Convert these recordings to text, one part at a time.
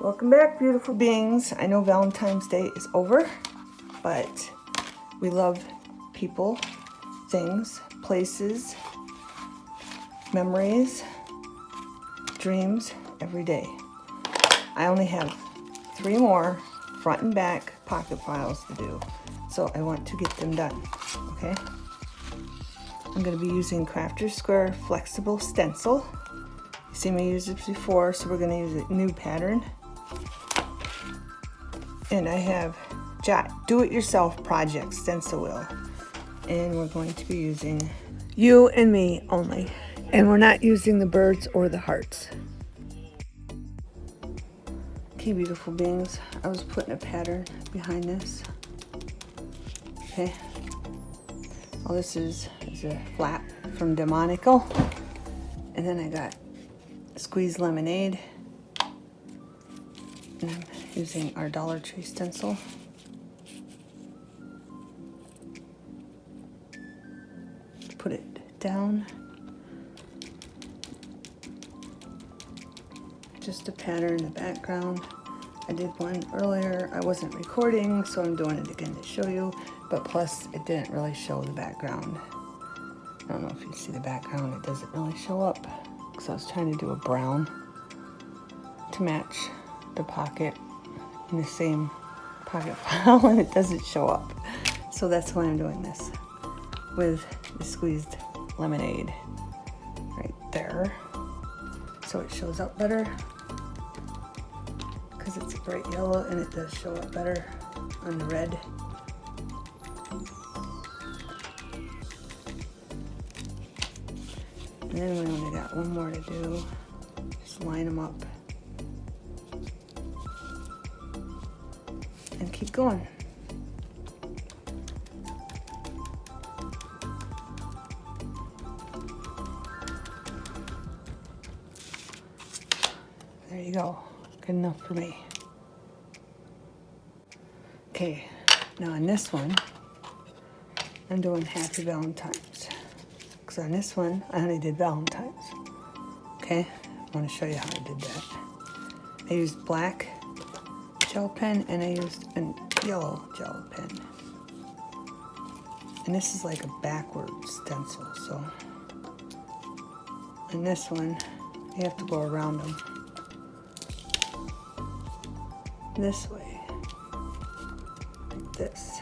Welcome back, beautiful beings. I know Valentine's Day is over, but we love people, things, places, memories, dreams every day. I only have 3 more front and back pocket files to do, so I want to get them done, okay? I'm going to be using Crafter's Square Flexible Stencil. You see me use this before, so we're going to use a new pattern. And I have do-it-yourself project stencil wheel, and we're going to be using you and me only, and we're not using the birds or the hearts. Okay, beautiful beings, I was putting a pattern behind this. Okay, all this is a flap from Demonical, and then I got squeezed lemonade, and I'm using our Dollar Tree stencil. Put it down. Just a pattern in the background. I did one earlier. I wasn't recording, so I'm doing it again to show you, but plus it didn't really show the background. I don't know if you see the background. It doesn't really show up because I was trying to do a brown to match the pocket in the same pocket file, and it doesn't show up. So that's why I'm doing this with the squeezed lemonade right there, so it shows up better because it's a bright yellow, and it does show up better on the red. And then we only got one more to do. Just line them up and keep going. There you go. Good enough for me. Okay, now on this one, I'm doing Happy Valentine's. Because on this one, I only did Valentine's. Okay, I want to show you how I did that. I used black gel pen, and I used a yellow gel pen. And this is like a backwards stencil, so in this one, you have to go around them this way, like this.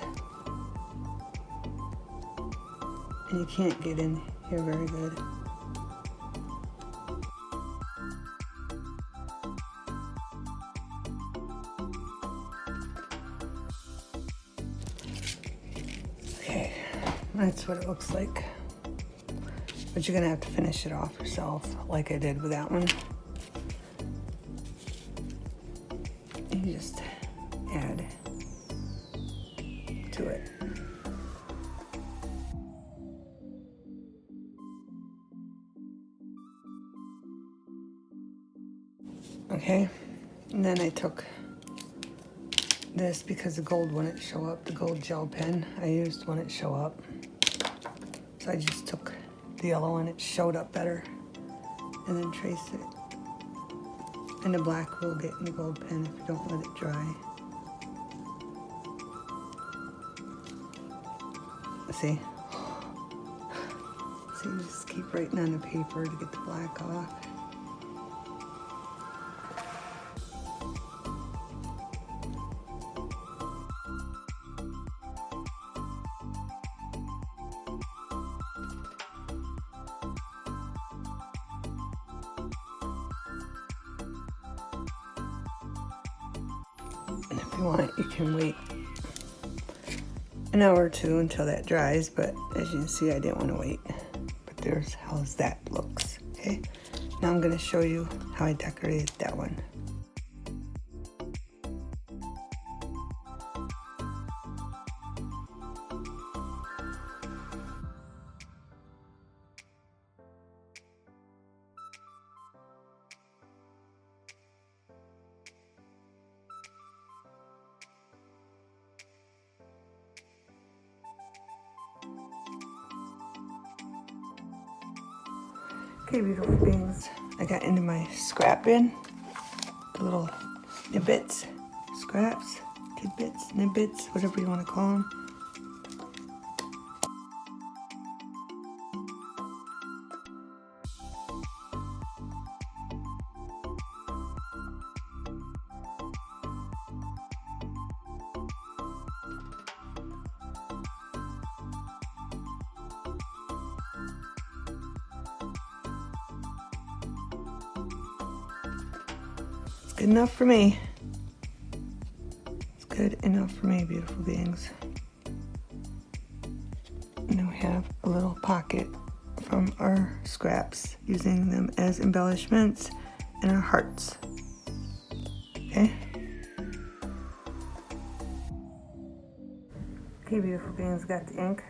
And you can't get in here very good. Okay, that's what it looks like. But you're gonna have to finish it off yourself, like I did with that one. You just add to it. Okay, and then I took this because the gold wouldn't show up, the gold gel pen I used wouldn't show up. So I just took the yellow and it showed up better, and then traced it. And the black will get in the gold pen if you don't let it dry. See? So you just keep writing on the paper to get the black off. And if you want, you can wait an hour or two until that dries, but as you can see, I didn't want to wait. But there's how that looks, okay? Now I'm gonna show you how I decorated that one. Okay, beautiful beings, I got into my scrap bin, the little Nibits, scraps, tidbits, nibits, whatever you want to call them. Good enough for me. It's good enough for me, beautiful beings. And then we have a little pocket from our scraps, using them as embellishments and our hearts. Okay? Okay, beautiful beings, got the ink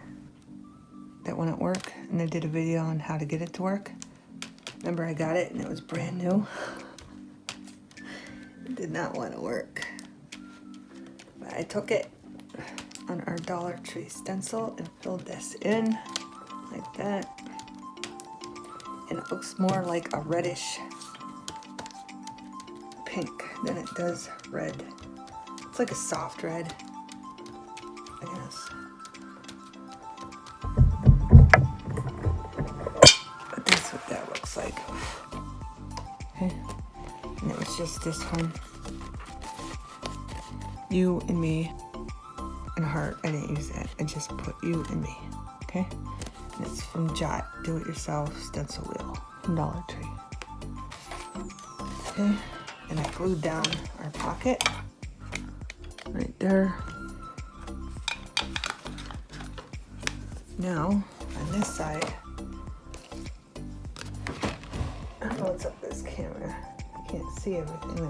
that wouldn't work, and I did a video on how to get it to work. Remember, I got it and it was brand new. Did not want to work, but I took it on our Dollar Tree stencil and filled this in like that, and it looks more like a reddish pink than it does red. It's like a soft red, I guess, but that's what that looks like. Okay, and it was just this one. You and me and heart. I didn't use that. I just put you and me. Okay? And it's from Jot Do It Yourself Stencil Wheel from Dollar Tree. Okay? And I glued down our pocket right there. Now, on this side, I don't know what's up with this camera. I can't see everything.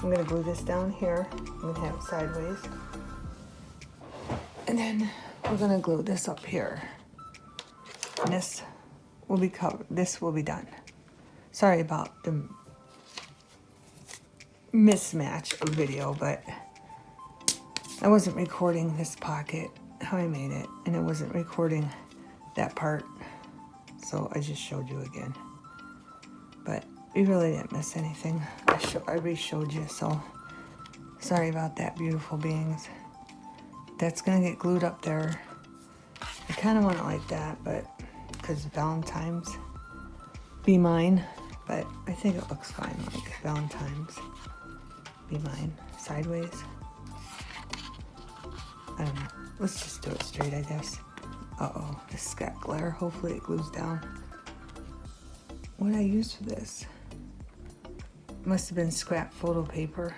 I'm going to glue this down here. I'm going to have it sideways. And then we're going to glue this up here. And this will be covered. This will be done. Sorry about the mismatch of video, but I wasn't recording this pocket, how I made it, and I wasn't recording that part. So I just showed you again. But you really didn't miss anything. I re-showed you, so sorry about that, beautiful beings. That's gonna get glued up there. I kind of want it like that, but because Valentine's, be mine. But I think it looks fine, like Valentine's, be mine, sideways. I don't know. Let's just do it straight, I guess. Uh-oh, this got glare. Hopefully it glues down. What did I use for this? Must have been scrap photo paper.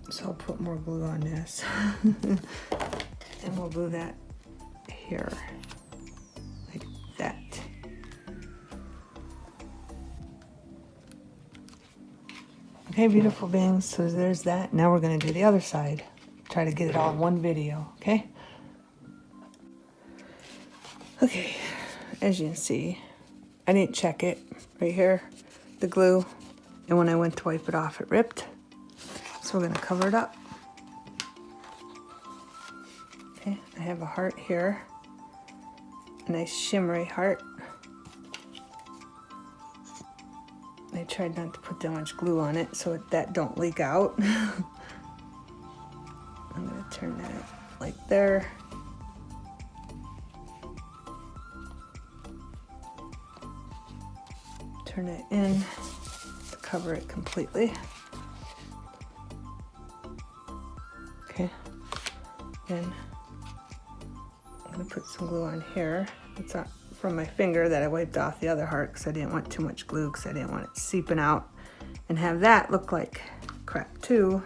So I'll put more glue on this. And we'll glue that here. Like that. Okay, beautiful beings. So there's that. Now we're going to do the other side. Try to get it all in one video, okay? Okay, as you can see, I didn't check it right here, the glue, and when I went to wipe it off, it ripped. So we're going to cover it up. Okay, I have a heart here, a nice shimmery heart. I tried not to put that much glue on it so that don't leak out. I'm going to turn that like there. Turn it in to cover it completely. Okay, then I'm going to put some glue on here. It's not from my finger that I wiped off the other heart because I didn't want too much glue, because I didn't want it seeping out and have that look like crap too.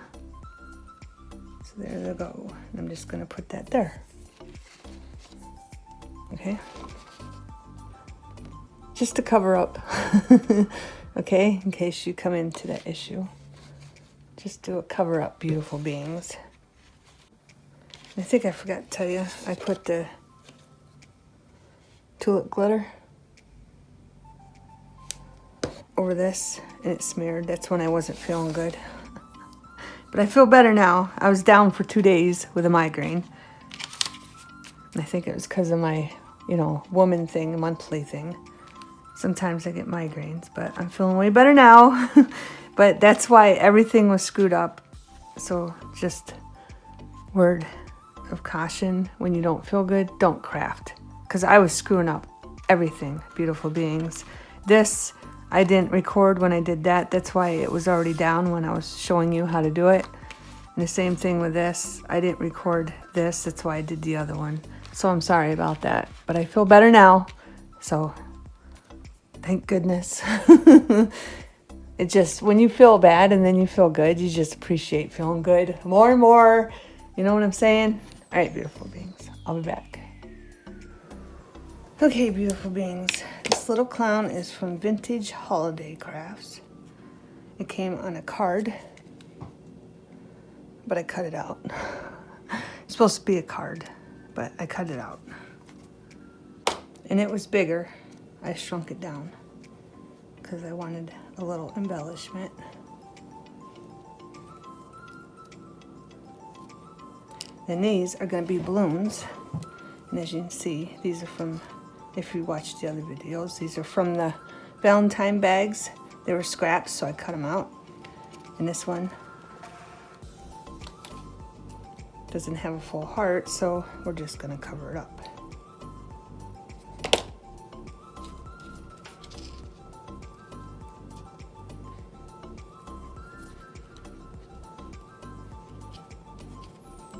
So there they go. And I'm just going to put that there. Okay. Just to cover up, okay, in case you come into that issue. Just do a cover up, beautiful beings. I think I forgot to tell you, I put the tulip glitter over this and it smeared. That's when I wasn't feeling good. But I feel better now. I was down for 2 days with a migraine. And I think it was because of my, woman thing, monthly thing. Sometimes I get migraines, but I'm feeling way better now. But that's why everything was screwed up. So just word of caution, when you don't feel good, don't craft. Because I was screwing up everything, beautiful beings. This, I didn't record when I did that. That's why it was already down when I was showing you how to do it. And the same thing with this. I didn't record this. That's why I did the other one. So I'm sorry about that. But I feel better now. So thank goodness. It just, when you feel bad and then you feel good, you just appreciate feeling good more and more. You know what I'm saying? All right, beautiful beings. I'll be back. Okay, beautiful beings. This little clown is from Vintage Holiday Crafts. It came on a card, but I cut it out. It's supposed to be a card, but I cut it out. And it was bigger. I shrunk it down because I wanted a little embellishment. And these are going to be balloons. And as you can see, these are from, if you watched the other videos, these are from the Valentine bags. They were scraps, so I cut them out. And this one doesn't have a full heart, so we're just going to cover it up.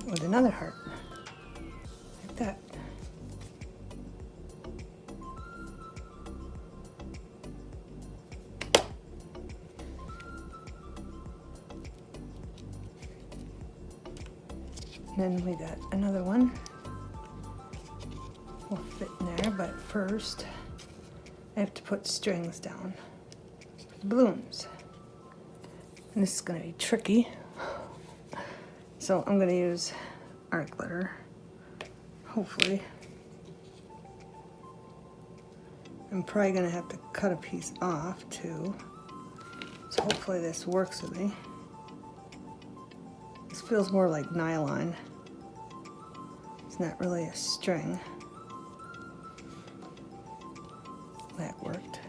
With another heart, like that. And then we got another one. Will fit in there, but first I have to put strings down for the balloons. And this is going to be tricky. So I'm going to use art glitter, hopefully. I'm probably going to have to cut a piece off too. So hopefully this works with me. This feels more like nylon. It's not really a string. That worked.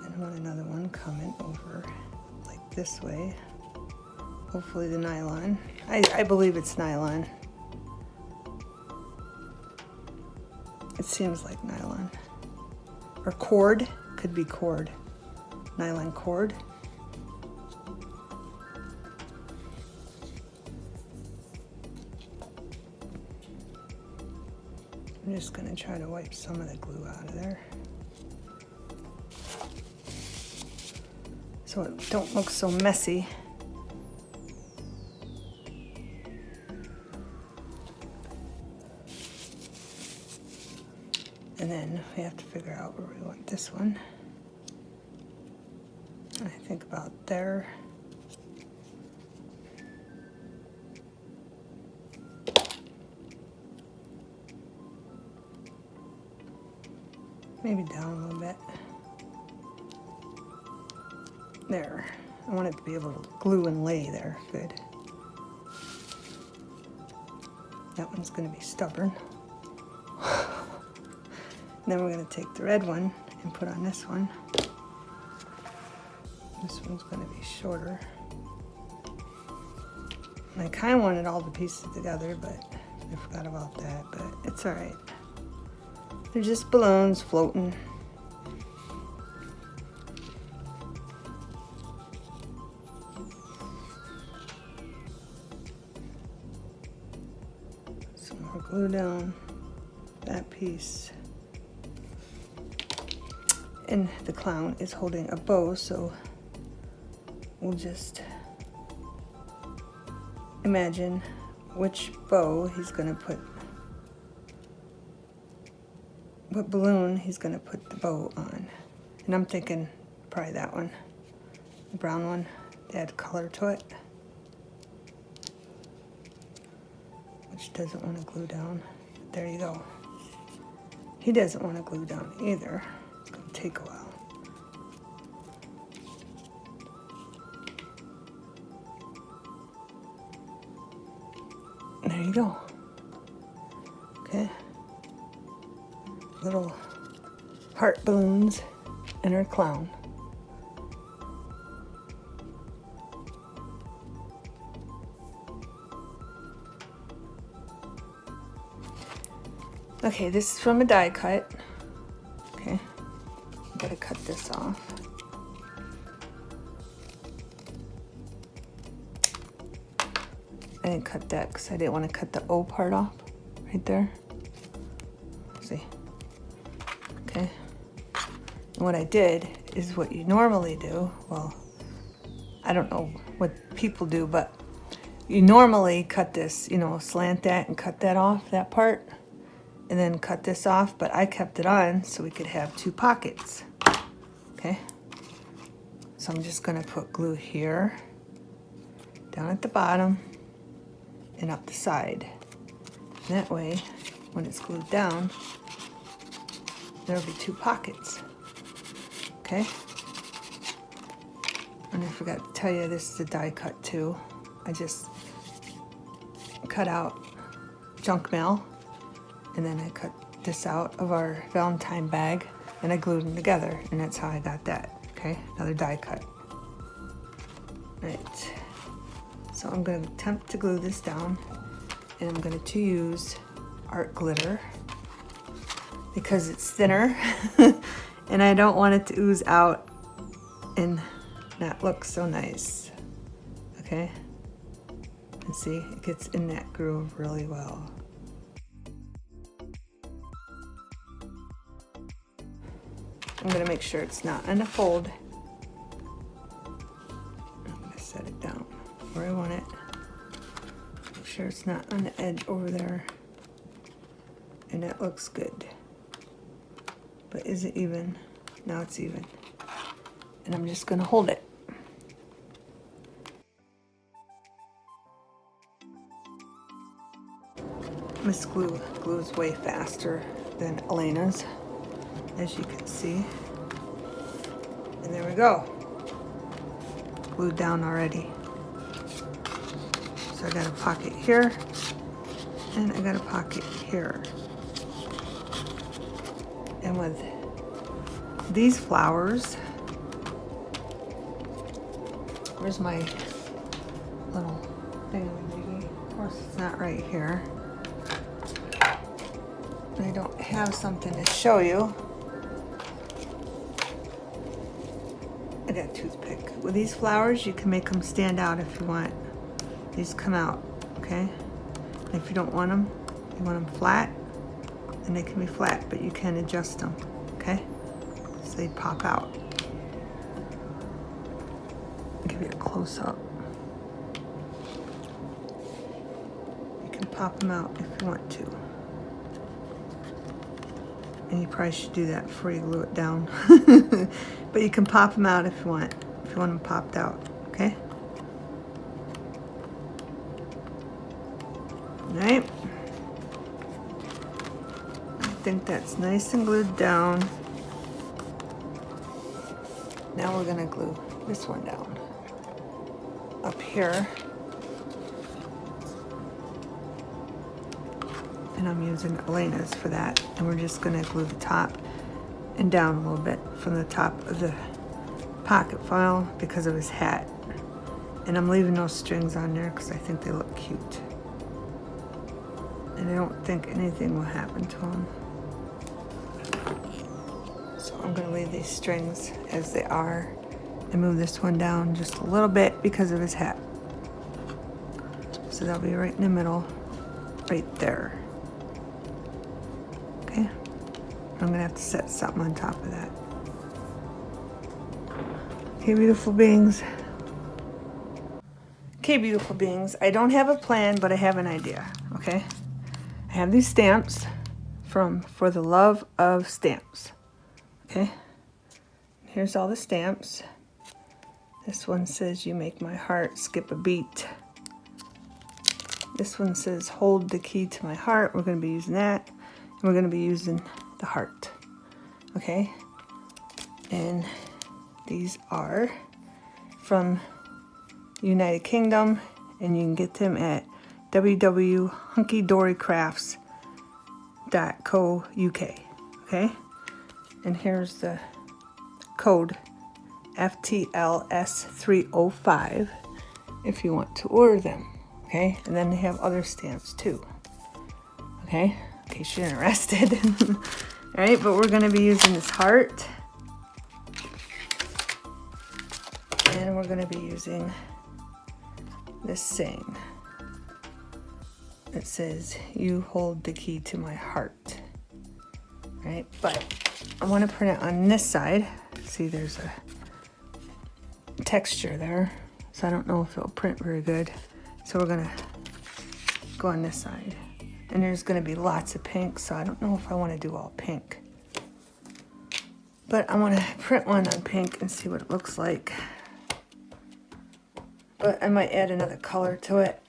And I want another one coming over like this way. Hopefully the nylon. I believe it's nylon. It seems like nylon. Or cord. Could be cord. Nylon cord. I'm just going to try to wipe some of the glue out of there, so it don't look so messy. And then we have to figure out where we want this one. I think about there. Maybe down a little bit. There. I want it to be able to glue and lay there. Good. That one's going to be stubborn. Then we're going to take the red one and put on this one. This one's going to be shorter. And I kind of wanted all the pieces together, but I forgot about that, but it's all right. They're just balloons floating. Some more glue down that piece. And the clown is holding a bow, so we'll just imagine which bow he's going to put, what balloon he's going to put the bow on. And I'm thinking probably that one, the brown one, to add color to it, which doesn't want to glue down. There you go. He doesn't want to glue down either. It's going to take a while. There you go. Okay. Little heart balloons and her clown. Okay, this is from a die cut. Okay, I'm gonna cut this off. I didn't cut that because I didn't want to cut the O part off right there. See? Okay. And what I did is what you normally do. Well, I don't know what people do, but you normally cut this, you know, slant that and cut that off, that part, and then cut this off, but I kept it on so we could have two pockets. Okay? So I'm just gonna put glue here, down at the bottom, and up the side. And that way, when it's glued down, there'll be two pockets. Okay? And I forgot to tell you, this is a die cut too. I just cut out junk mail, and then I cut this out of our Valentine bag, and I glued them together, and that's how I got that. Okay? Another die cut. Right. So I'm going to attempt to glue this down, and I'm going to use art glitter because it's thinner and I don't want it to ooze out and not look so nice. Okay? And see, it gets in that groove really well. I'm going to make sure it's not on a fold. I'm going to set it down where I want it. Make sure it's not on the edge over there. And that looks good. But is it even? Now it's even. And I'm just going to hold it. This glue glues way faster than Elena's, as you can see. And there we go. Glued down already. So I got a pocket here, and I got a pocket here. And with these flowers, where's my little thingamajiggy? Of course, it's not right here. I don't have something to show you. I got a toothpick. With these flowers, you can make them stand out if you want. These come out, okay? And if you don't want them, you want them flat, and they can be flat, but you can adjust them, okay? So they pop out. I'll give you a close-up. You can pop them out if you want to. And you probably should do that before you glue it down. But you can pop them out if you want them popped out, okay? All right. I think that's nice and glued down. Now we're gonna glue this one down up here. And I'm using Elena's for that. And we're just gonna glue the top and down a little bit from the top of the pocket file because of his hat. And I'm leaving those strings on there because I think they look cute. And I don't think anything will happen to him. So I'm gonna leave these strings as they are and move this one down just a little bit because of his hat. So they'll be right in the middle, right there. Okay, I'm gonna have to set something on top of that. Okay, beautiful beings. Okay, beautiful beings. I don't have a plan, but I have an idea, okay? I have these stamps from For the Love of Stamps, okay? Here's all the stamps. This one says, "You make my heart skip a beat." This one says, "Hold the key to my heart." We're gonna be using that. We're going to be using the heart, okay? And these are from United Kingdom, and you can get them at www.hunkydorycrafts.co.uk, okay? And here's the code FTLS305 if you want to order them. Okay, and then they have other stamps too. Okay, in case you're interested. All right, but we're going to be using this heart. And we're going to be using this saying. It says, "You hold the key to my heart." Right, but I want to print it on this side. See, there's a texture there, so I don't know if it'll print very good. So we're going to go on this side. And there's going to be lots of pink, so I don't know if I want to do all pink. But I want to print one on pink and see what it looks like. But I might add another color to it,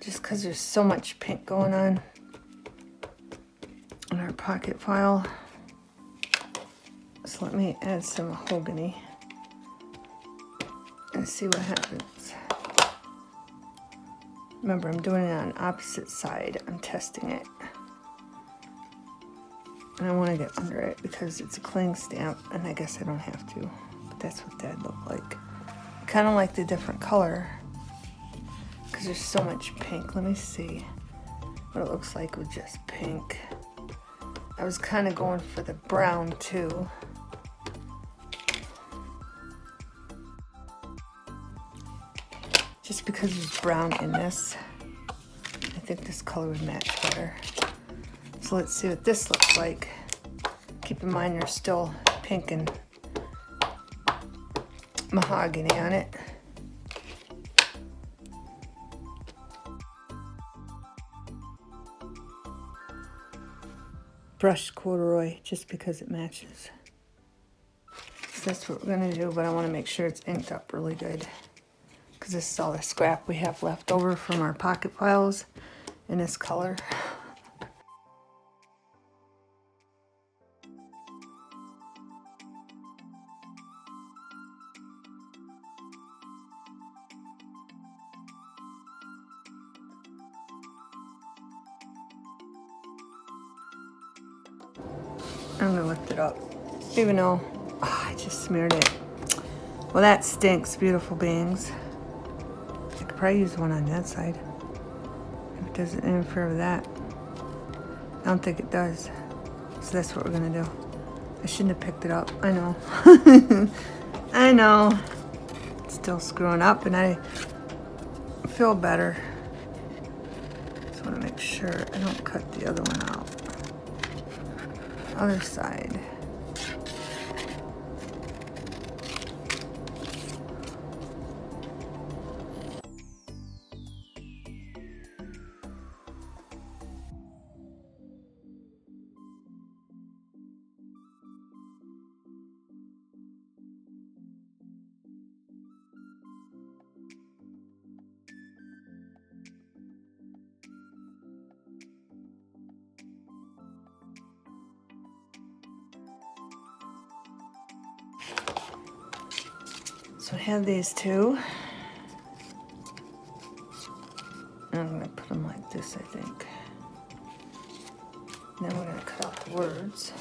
just because there's so much pink going on in our pocket file. So let me add some mahogany and see what happens. Remember, I'm doing it on opposite side. I'm testing it. And I want to get under it because it's a cling stamp, and I guess I don't have to. But that's what that looked like. I kind of like the different color because there's so much pink. Let me see what it looks like with just pink. I was kind of going for the brown too. Just because there's brown in this, I think this color would match better. So let's see what this looks like. Keep in mind there's still pink and mahogany on it. Brushed corduroy just because it matches. So that's what we're gonna do, but I want to make sure it's inked up really good, because this is all the scrap we have left over from our pocket files in this color. I'm gonna lift it up, even though I just smeared it. Well, that stinks, beautiful beings. I could probably use one on that side if it doesn't interfere with that. I don't think it does. So that's what we're gonna do. I shouldn't have picked it up. I know. I know. It's still screwing up, and I feel better. Just want to make sure I don't cut the other one out. Other side. So I have these two. And I'm going to put them like this, I think. Then we're going to cut out the words.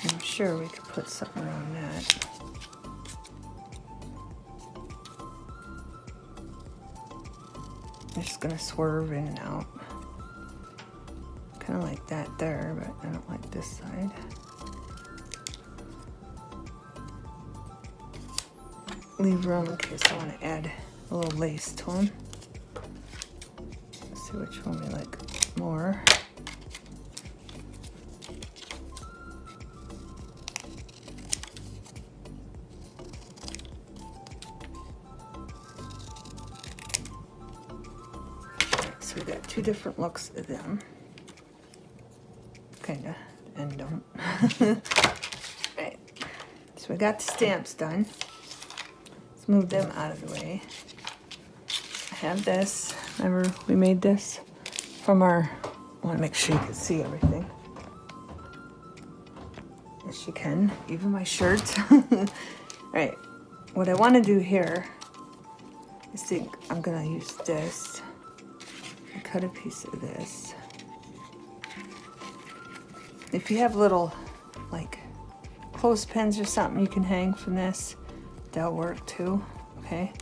I'm sure we could put something around that. I'm just going to swerve in and out. Kind of like that there, but I don't like this side. Leave room in case I want to add a little lace to them. Let's see which one we like more. So we got two different looks of them. Kinda, and don't. Right. So we got the stamps done. Let's move them out of the way. I have this. Remember, we made this from our. I want to make sure you can see everything. Yes, you can. Even my shirt. Right. What I want to do here is think I'm gonna use this. I cut a piece of this. if you have little like clothespins or something you can hang from this, that'll work too, okay?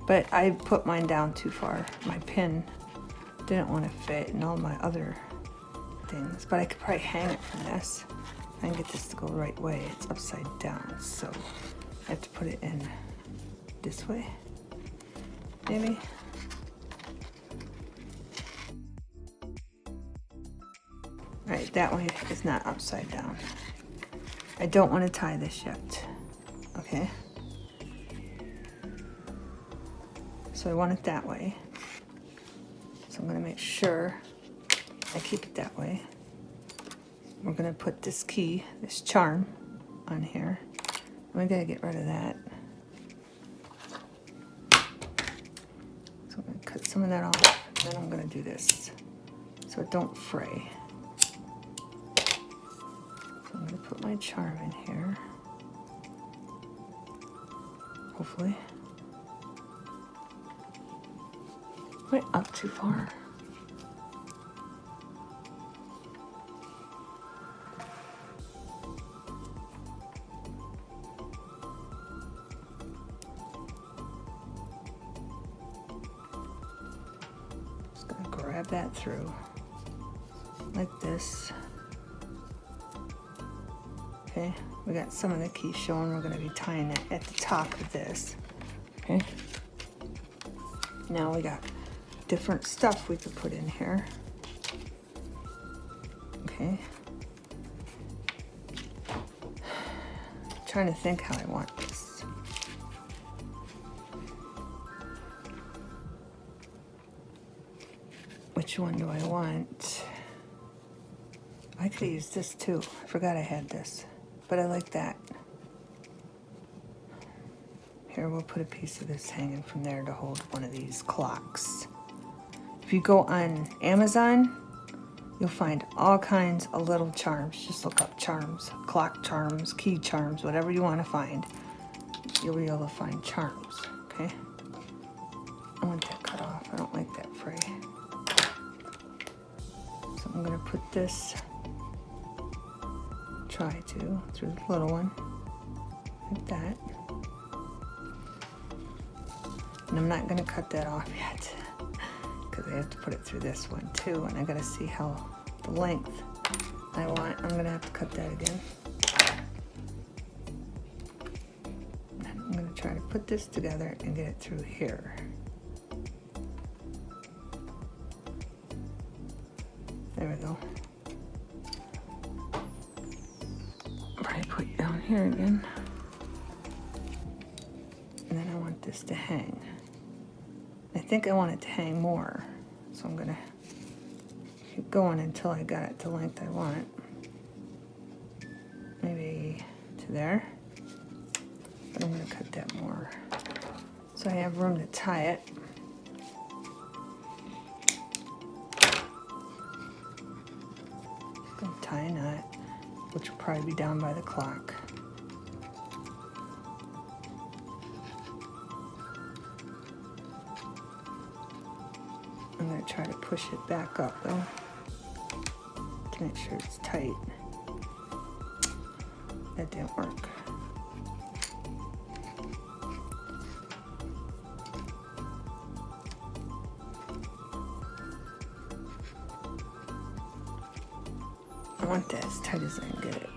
But I put mine down too far. My pin didn't want to fit in all my other things, but I could probably hang it from this. I can get this to go the right way. It's upside down, so I have to put it in this way, maybe. Right, that way is not upside down. I don't want to tie this yet, okay? So I want it that way. So I'm going to make sure I keep it that way. We're going to put this key, this charm, on here. We got to get rid of that. So I'm going to cut some of that off. And then I'm going to do this so it don't fray. So I'm going to put my charm in here. Hopefully. Wait, up too far. Just gonna grab that through like this. Okay, we got some of the key showing. We're gonna be tying it at the top of this. Okay. Now we got different stuff we could put in here. Okay. Trying to think how I want this. Which one do I want? I could use this too. I forgot I had this, but I like that. Here, we'll put a piece of this hanging from there to hold one of these clocks. If you go on Amazon, you'll find all kinds of little charms. Just look up charms, clock charms, key charms, whatever you want to find. You'll be able to find charms, okay? I want that cut off. I don't like that fray. So I'm going to put this, try to, through the little one, like that. And I'm not going to cut that off yet, because I have to put it through this one too, and I gotta see how the length I want. I'm gonna have to cut that again. And I'm gonna try to put this together and get it through here. There we go. Probably put it down here again. And then I want this to hang. I think I want it to hang more, so I'm gonna keep going until I got it the length I want. Maybe to there, but I'm gonna cut that more. So I have room to tie it. Gonna tie a knot, which will probably be down by the clock. I'm going to try to push it back up though, to make sure it's tight. That didn't work. I want that as tight as I can get it.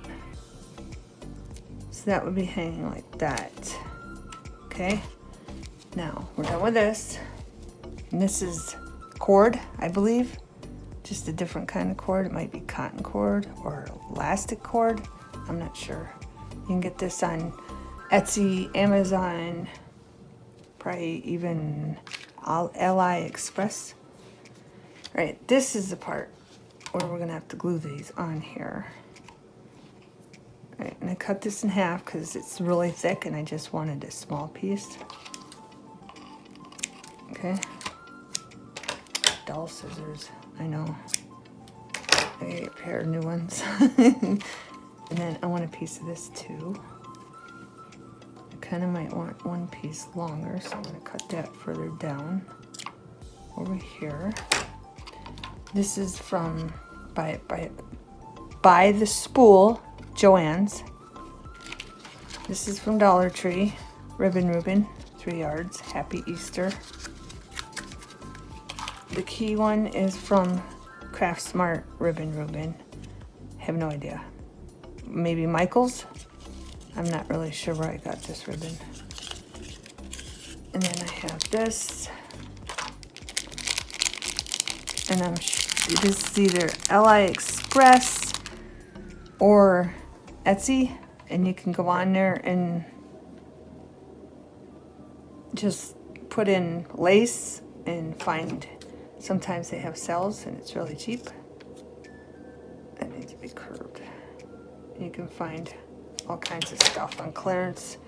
So that would be hanging like that. Okay, now we're done with this. And this is cord, I believe, just a different kind of cord. It might be cotton cord or elastic cord, I'm not sure. You can get this on Etsy, Amazon, probably even AliExpress. All right, this is the part where we're gonna have to glue these on here. All right, and I cut this in half because it's really thick and I just wanted a small piece. Okay. Dull scissors, I know. I get a pair of new ones. And then I want a piece of this too. I kind of might want one piece longer, so I'm going to cut that further down over here. This is from by by the spool, Joann's. This is from Dollar Tree. Ribbon, 3 yards. Happy Easter. The key one is from Craft Smart Ribbon. Have no idea. Maybe Michael's? I'm not really sure where I got this ribbon. And then I have this. And this is either AliExpress or Etsy. And you can go on there and just put in lace and find, sometimes they have sales and it's really cheap. That needs to be curved. You can find all kinds of stuff on clearance.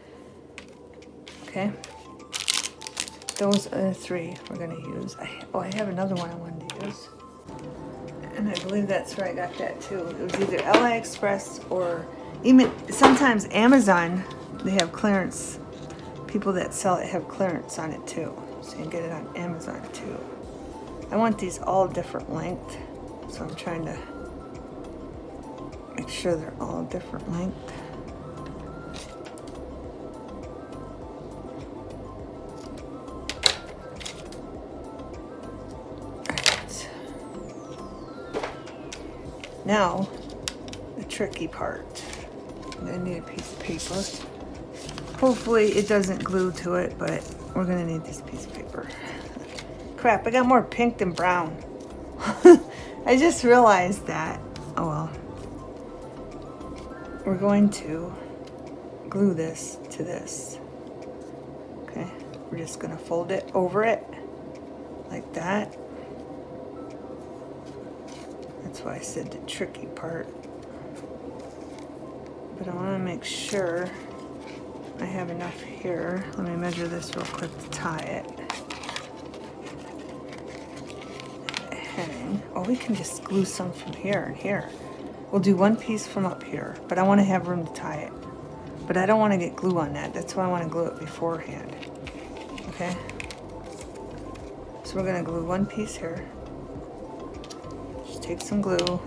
Okay. Those are the 3 we're going to use. I have another one I wanted to use. And I believe that's where I got that too. It was either AliExpress or even sometimes Amazon. They have clearance. People that sell it have clearance on it too. So you can get it on Amazon too. I want these all different length. So I'm trying to make sure they're all different length. Now, the tricky part. I'm gonna need a piece of paper. Hopefully it doesn't glue to it, but we're gonna need this piece of paper. Crap, I got more pink than brown. I just realized that. Oh well. We're going to glue this to this. Okay, we're just gonna fold it over it like that. That's why I said the tricky part. But I want to make sure I have enough here. Let me measure this real quick to tie it. Hang. Oh, we can just glue some from here and here. We'll do one piece from up here, but I want to have room to tie it. But I don't want to get glue on that. That's why I want to glue it beforehand. Okay? So we're going to glue one piece here. Take some glue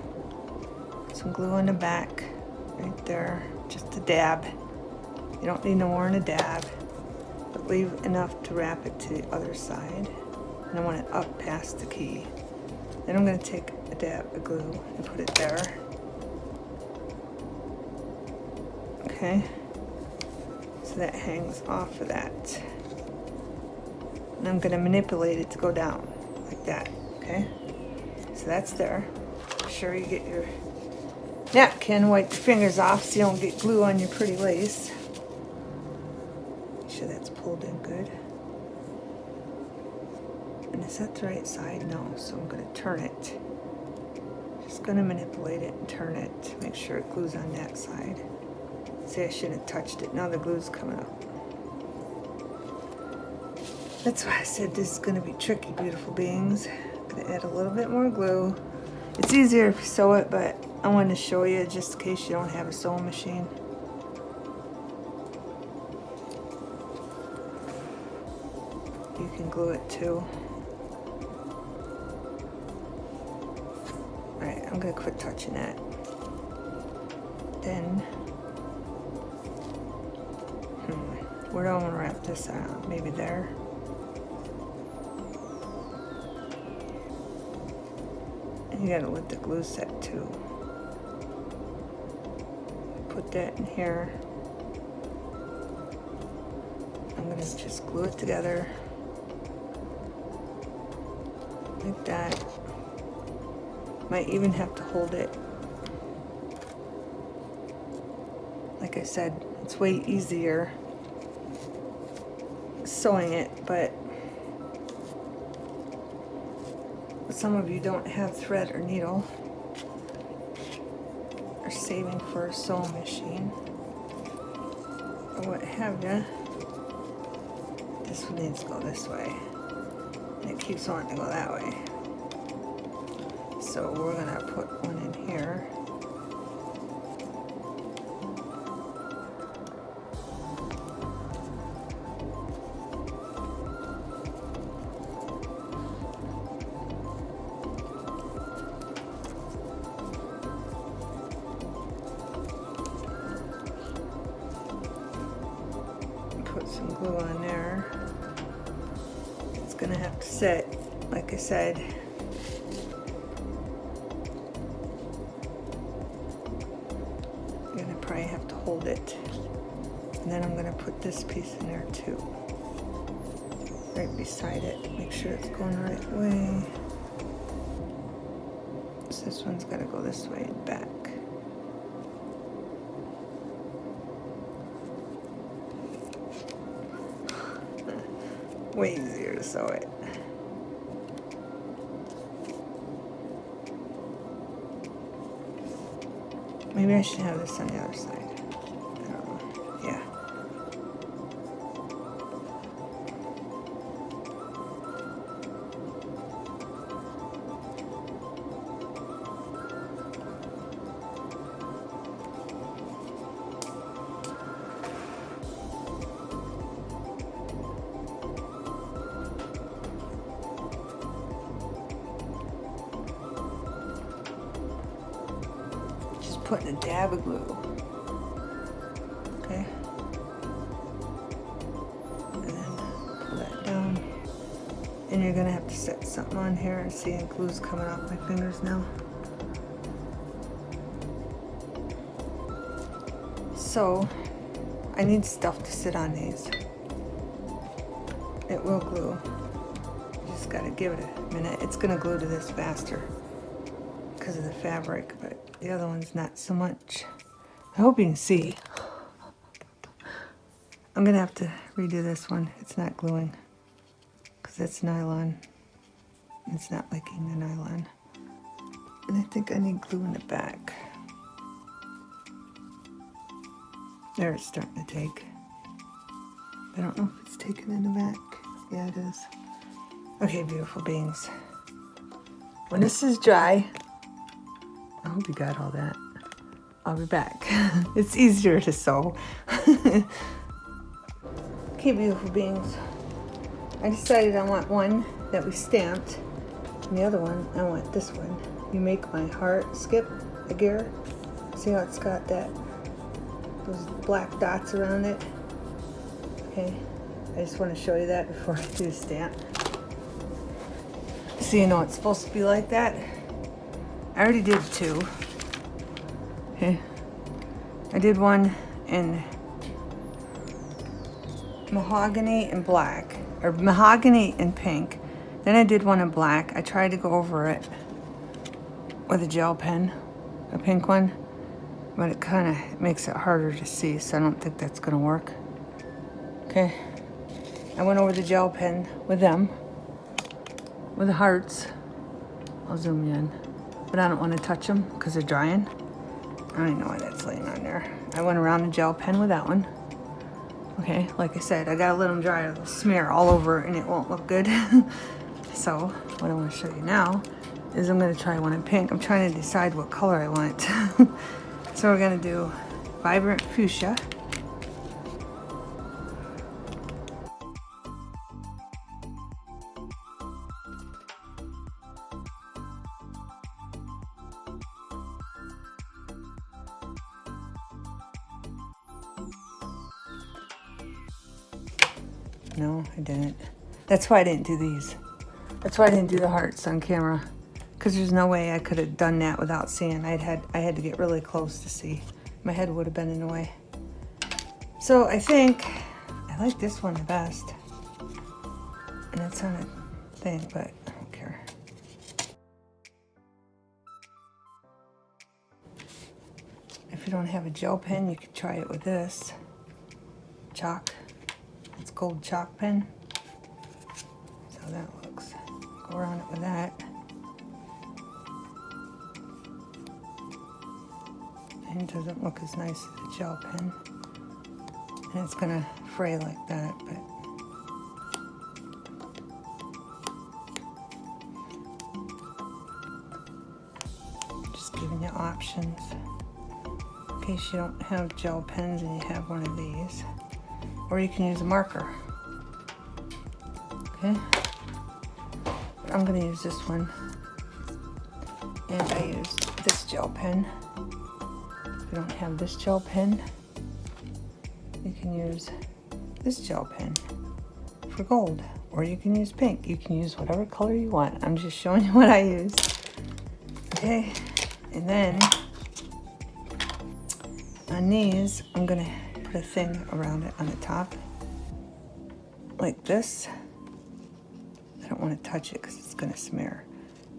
on the back, right there, just a dab. You don't need no more than a dab, but leave enough to wrap it to the other side. And I want it up past the key. Then I'm going to take a dab of glue and put it there. Okay, so that hangs off of that. And I'm going to manipulate it to go down like that, okay? So that's there. Make sure you get your napkin, wipe your fingers off so you don't get glue on your pretty lace. Make sure that's pulled in good. And is that the right side? No, so I'm going to turn it. Just going to manipulate it and turn it to make sure it glues on that side. See, I shouldn't have touched it. Now the glue's coming up. That's why I said this is going to be tricky, beautiful beings. Gonna add a little bit more glue. It's easier if you sew it, but I wanted to show you just in case you don't have a sewing machine. You can glue it too. Alright, I'm gonna quit touching that. Then, where do I want to wrap this out? Maybe there. You gotta let the glue set too. Put that in here. I'm gonna just glue it together like that. Might even have to hold it. Like I said, it's way easier sewing it, but some of you don't have thread or needle, or saving for a sewing machine, or what have you. This one needs to go this way, and it keeps wanting to go that way. So we're gonna put one in here. put some glue on there. It's gonna have to set, like I said. I'm gonna probably have to hold it. And then I'm gonna put this piece in there too. Right beside it. Make sure it's going the right way. So this one's gotta go this way and back. Way easier to sew it. Maybe I should have this on the other side. I don't know. Yeah. Putting a dab of glue. Okay. And then pull that down. And you're gonna have to set something on here and see the glue's coming off my fingers now. So I need stuff to sit on these. It will glue. You just gotta give it a minute. It's gonna glue to this faster because of the fabric, but the other one's not so much. I hope you can see. I'm gonna have to redo this one. It's not gluing because it's nylon. It's not liking the nylon. And I think I need glue in the back. There, it's starting to take. I don't know if it's taken in the back. Yeah, it is. Okay, beautiful beings. When this is dry, I hope you got all that. I'll be back. It's easier to sew. Okay, beautiful beings. I decided I want one that we stamped, and the other one, I want this one. You make my heart skip a gear. See how it's got those black dots around it? Okay, I just want to show you that before I do the stamp. So you know it's supposed to be like that. I already did two. Okay. I did one in mahogany and black, or mahogany and pink. Then I did one in black. I tried to go over it with a gel pen, a pink one, but it kind of makes it harder to see, so I don't think that's gonna work. Okay. I went over the gel pen with them, with the hearts. I'll zoom you in. But I don't want to touch them because they're drying. I don't even know why that's laying on there. I went around the gel pen with that one. Okay, like I said, I gotta let them dry. It'll smear all over and it won't look good. So what I want to show you now is I'm gonna try one in pink. I'm trying to decide what color I want. So we're gonna do vibrant fuchsia. No, I didn't. That's why I didn't do these. That's why I didn't do the hearts on camera. Because there's no way I could have done that without seeing. I had to get really close to see. My head would have been in the way. So I think I like this one the best. And it's on a thing, but I don't care. If you don't have a gel pen, you could try it with this. Chalk. It's gold chalk pen. That's how that looks. Go around it with that. And it doesn't look as nice as a gel pen. And it's gonna fray like that, but just giving you options in case you don't have gel pens and you have one of these. Or you can use a marker. Okay? I'm gonna use this one. And I use this gel pen. If you don't have this gel pen, you can use this gel pen for gold, or you can use pink. You can use whatever color you want. I'm just showing you what I use. Okay, and then on these, I'm gonna put a thing around it on the top, like this. I don't want to touch it because it's gonna smear.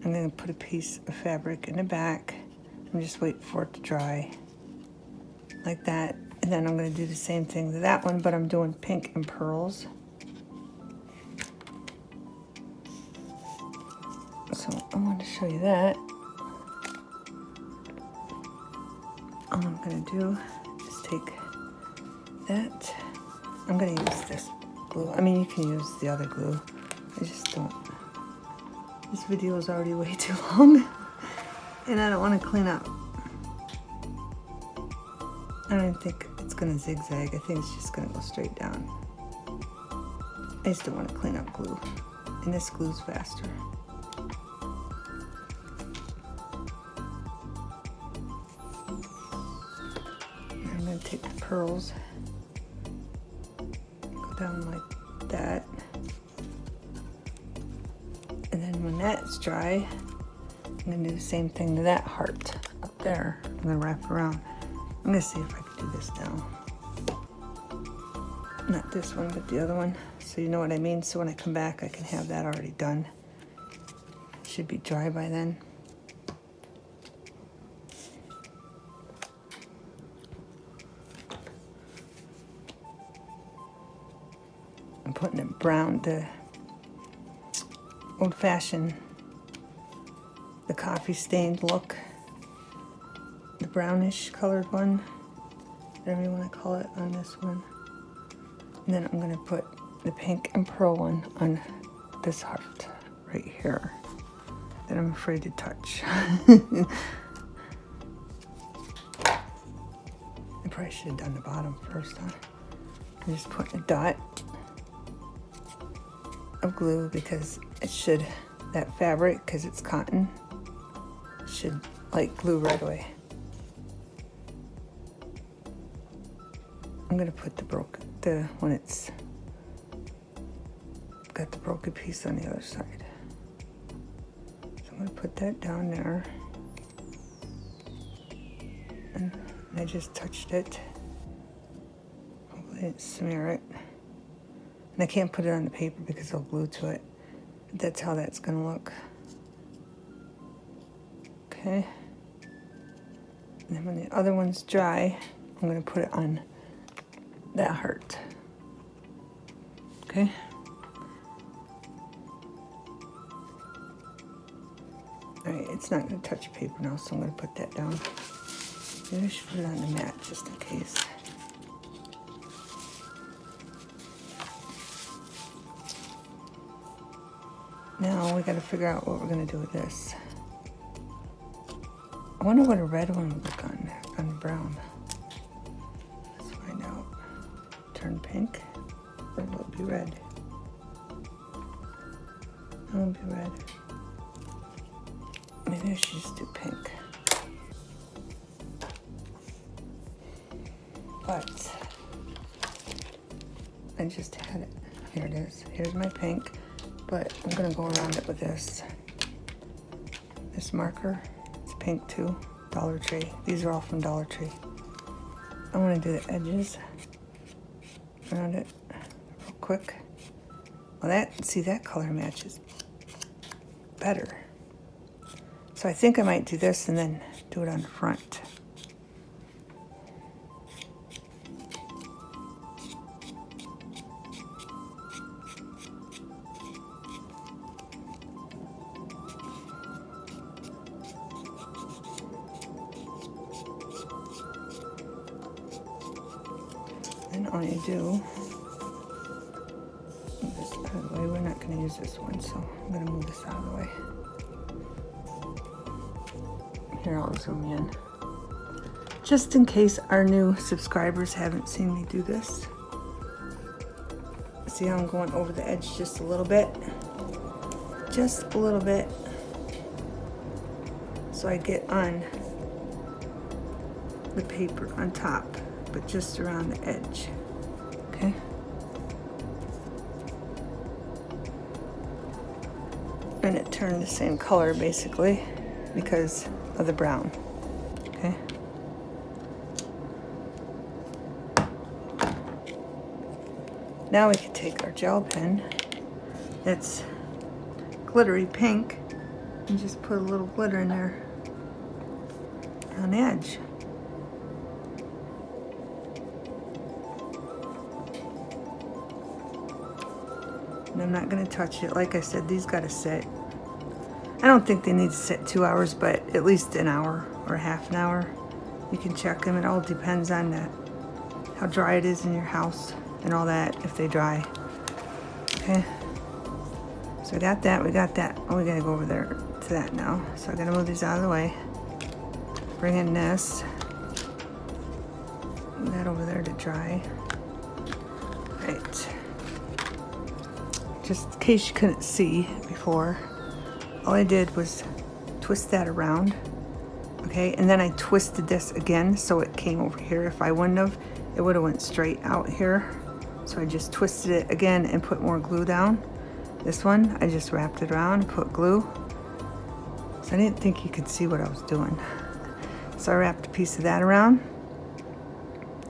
I'm gonna put a piece of fabric in the back and just wait for it to dry, like that. And then I'm gonna do the same thing to that one, but I'm doing pink and pearls. So I wanted to show you that. All I'm gonna do is take that. I'm gonna use this glue. I mean, you can use the other glue. I just don't. This video is already way too long, and I don't want to clean up. I don't think it's gonna zigzag. I think it's just gonna go straight down. I just don't want to clean up glue, and this glue's faster. I'm gonna take the pearls, go down like that, and then when that's dry, I'm gonna do the same thing to that heart up there. I'm gonna wrap it around. I'm gonna see if I can do this now. Not this one, but the other one, so you know what I mean. So when I come back, I can have that already done. Should be dry by then. I'm putting it brown, the old-fashioned, the coffee stained look, the brownish colored one, whatever you want to call it, on this one. And then I'm going to put the pink and pearl one on this heart right here that I'm afraid to touch. I probably should have done the bottom first, huh? I'm just putting a dot of glue because it should, that fabric, because it's cotton, should like glue right away. I'm gonna put when it's got the broken piece on the other side. So I'm gonna put that down there. And I just touched it. Hopefully I didn't smear it. And I can't put it on the paper because I'll glue to it. That's how that's gonna look. Okay. And then when the other one's dry, I'm gonna put it on that heart. Okay. All right, it's not gonna touch paper now, so I'm gonna put that down. Maybe I should put it on the mat just in case. Now we gotta figure out what we're gonna do with this. I wonder what a red one would look on brown. Let's find out. Turn pink, or will it be red? It won't be red. Maybe I should just do pink. But I just had it. Here it is. Here's my pink, but I'm gonna go around it with this marker. It's pink too, Dollar Tree. These are all from Dollar Tree. I wanna do the edges around it real quick. Well, that color matches better. So I think I might do this and then do it on the front. And all you do, move this out of the way. We're not going to use this one, so I'm going to move this out of the way. Here, I'll zoom in. Just in case our new subscribers haven't seen me do this. See how I'm going over the edge just a little bit? Just a little bit. So I get on the paper on top, but just around the edge. Okay? and it turned the same color basically because of the brown. Okay. Now we can take our gel pen that's glittery pink and just put a little glitter in there on the edge. And I'm not going to touch it. Like I said, these got to sit. I don't think they need to sit 2 hours, but at least an hour or half an hour. You can check them. It all depends on how dry it is in your house and all that, if they dry. Okay. So we got that. Oh, we got to go over there to that now. So I got to move these out of the way. Bring in this. Move that over there to dry. Right. Just in case you couldn't see before, all I did was twist that around, okay? And then I twisted this again so it came over here. If I wouldn't have, it would have went straight out here. So I just twisted it again and put more glue down. This one, I just wrapped it around and put glue. So I didn't think you could see what I was doing. So I wrapped a piece of that around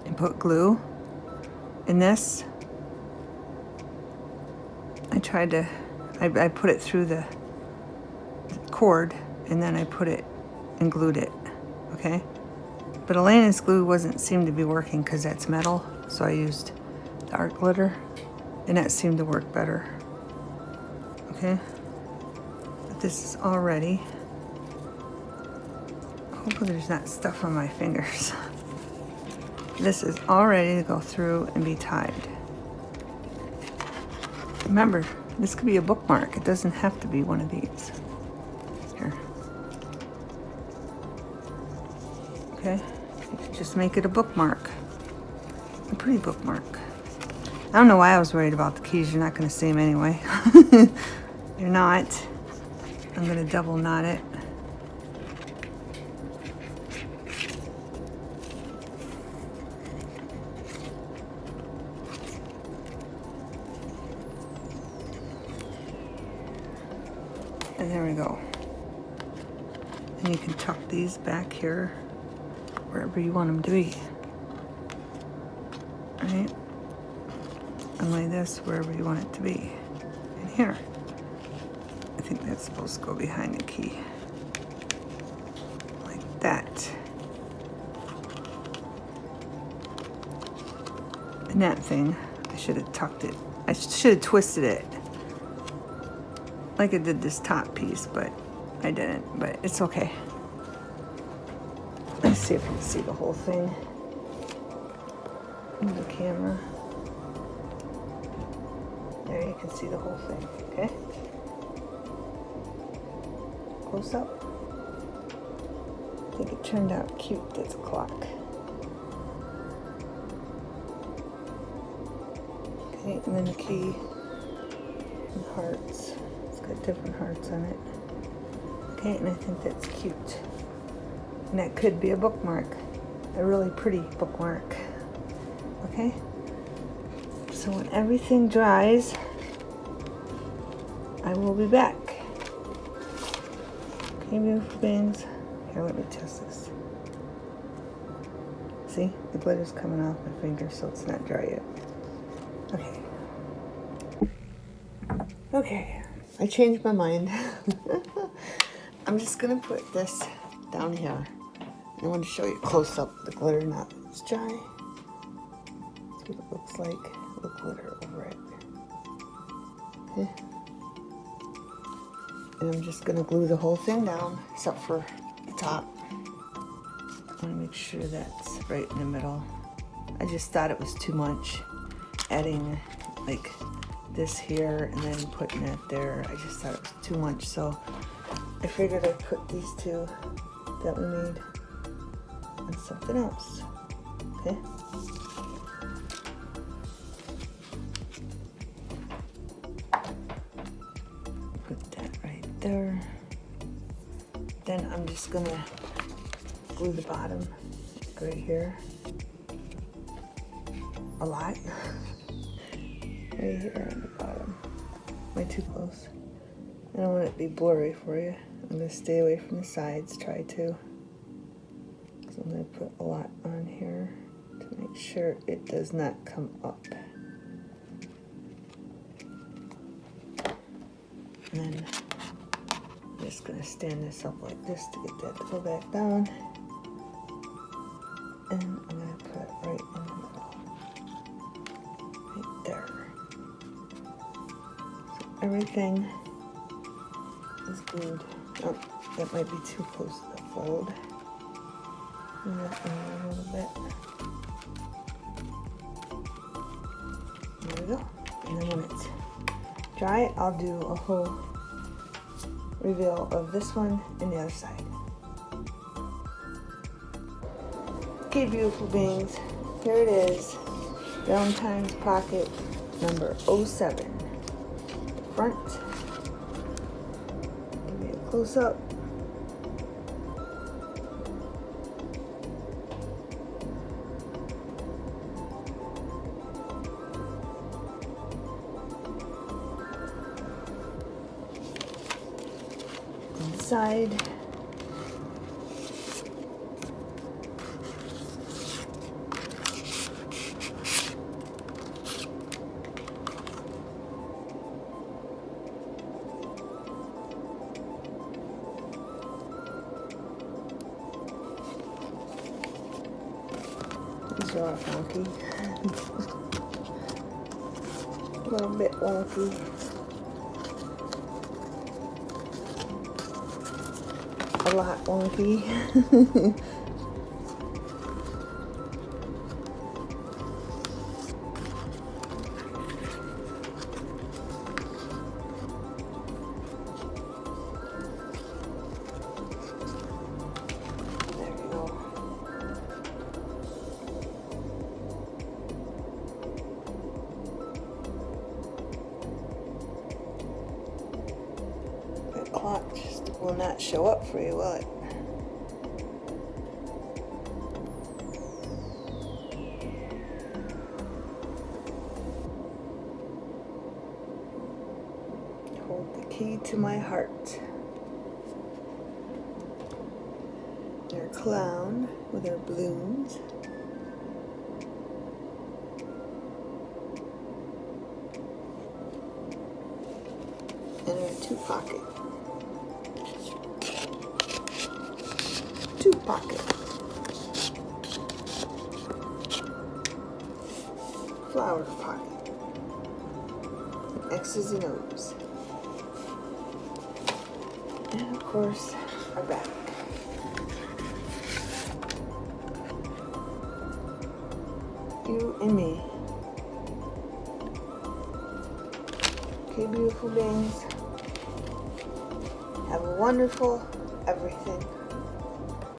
and put glue in this. I put it through the cord and then I put it and glued it, okay? But Elena's glue seemed to be working because that's metal, so I used the art glitter and that seemed to work better, okay? But this is all ready. Hopefully there's not stuff on my fingers. This is all ready to go through and be tied. Remember, this could be a bookmark. It doesn't have to be one of these. Here. Okay, you can just make it a bookmark. A pretty bookmark. I don't know why I was worried about the keys. You're not going to see them anyway. You're not. I'm going to double knot it. And there we go. And you can tuck these back here, wherever you want them to be. Right? And lay this wherever you want it to be. And here. I think that's supposed to go behind the key. Like that. And that thing, I should have tucked it. I should have twisted it like I did this top piece, but I didn't, but it's okay. Let's see if you can see the whole thing in the camera. There, you can see the whole thing, okay? Close up. I think it turned out cute, that's a clock. Okay, and then the key and hearts. Got different hearts on it. Okay, and I think that's cute. And that could be a bookmark. A really pretty bookmark. Okay? So when everything dries, I will be back. Okay, beautiful things. Here, let me test this. See? The glitter's coming off my finger, so it's not dry yet. Okay. Okay. I changed my mind. I'm just gonna put this down here. I want to show you close up the glitter now that it's dry. That's what it looks like. The glitter over it. Okay. And I'm just gonna glue the whole thing down except for the top. I want to make sure that's right in the middle. I just thought it was too much adding like this here and then putting it there. I just thought it was too much, so I figured I'd put these two that we made on something else. Okay. Put that right there. Then I'm just gonna glue the bottom right here a lot. Right here on the bottom. Way too close. I don't want it to be blurry for you. I'm going to stay away from the sides, try to. So I'm going to put a lot on here to make sure it does not come up. And then I'm just going to stand this up like this to get that to go back down. And I'm going to put it right in the middle. Right there. So everything is good. Oh, that might be too close to the fold. And that in a little bit. There we go. And then when it's dry, I'll do a whole reveal of this one and the other side. Okay, beautiful beings, here it is. Valentine's pocket number 07. The front. Give me a close up. Inside. These are all funky. A little bit wonky. A lot wonky. There we go. That clock just will not show up for you, will it? Hold the key to my heart. Our clown with our balloons. And our two pocket. Two pocket. Flower pocket. And X's and O's. And of course, our back. You and me. Okay, beautiful beings. Have a wonderful everything.